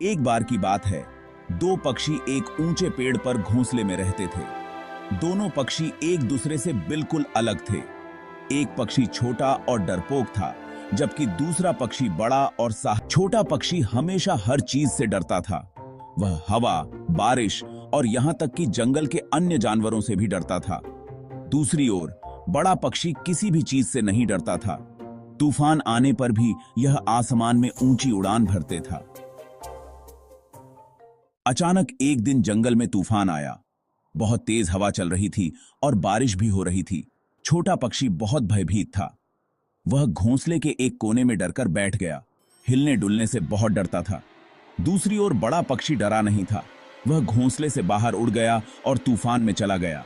एक बार की बात है, दो पक्षी एक ऊंचे पेड़ पर घोंसले में रहते थे। दोनों पक्षी एक दूसरे से बिल्कुल अलग थे। एक पक्षी छोटा और डरपोक था, जबकि दूसरा पक्षी बड़ा और छोटा पक्षी हमेशा हर चीज से डरता था। वह हवा, बारिश और यहाँ तक कि जंगल के अन्य जानवरों से भी डरता था। दूसरी ओर बड़ा पक्षी किसी भी चीज से नहीं डरता था। तूफान आने पर भी यह आसमान में ऊंची उड़ान भरते था। अचानक एक दिन जंगल में तूफान आया। बहुत तेज हवा चल रही थी और बारिश भी हो रही थी। छोटा पक्षी बहुत भयभीत था। वह घोंसले के एक कोने में डरकर बैठ गया। हिलने डुलने से बहुत डरता था। दूसरी ओर बड़ा पक्षी डरा नहीं था। वह घोंसले से बाहर उड़ गया और तूफान में चला गया।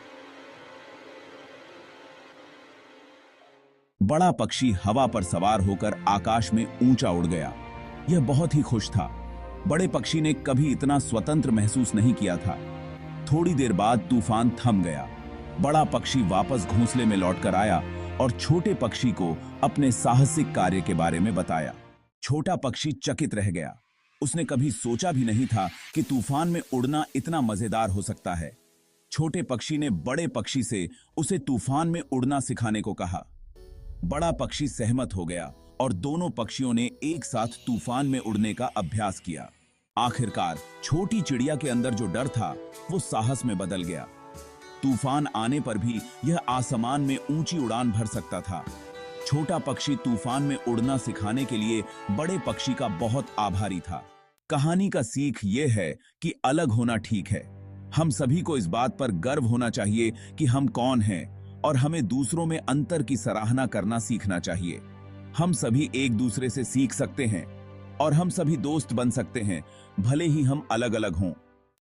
बड़ा पक्षी हवा पर सवार होकर आकाश में ऊंचा उड़ गया। यह बहुत ही खुश था। बड़े पक्षी ने कभी इतना स्वतंत्र महसूस नहीं किया था। थोड़ी देर बाद तूफान थम गया। बड़ा पक्षी वापस घोंसले में लौटकर आया और छोटे पक्षी को अपने साहसिक कार्य के बारे में बताया। छोटा पक्षी चकित रह गया। उसने कभी सोचा भी नहीं था कि तूफान में उड़ना इतना मजेदार हो सकता है। छोटे पक्षी ने बड़े पक्षी से उसे तूफान में उड़ना सिखाने को कहा। बड़ा पक्षी सहमत हो गया और दोनों पक्षियों ने एक साथ तूफान में उड़ने का अभ्यास किया। आखिरकार छोटी चिड़िया के अंदर जो डर था वो साहस में बदल गया। तूफान आने पर भी यह आसमान में ऊंची उड़ान भर सकता था। छोटा पक्षी तूफान में उड़ना सिखाने के लिए बड़े पक्षी का बहुत आभारी था। कहानी का सीख ये है कि अलग होना ठीक है। हम सभी को इस बात पर गर्व होना चाहिए कि हम कौन हैं और हमें दूसरों में अंतर की सराहना करना सीखना चाहिए। हम सभी एक दूसरे से सीख सकते हैं और हम सभी दोस्त बन सकते हैं, भले ही हम अलग अलग हों।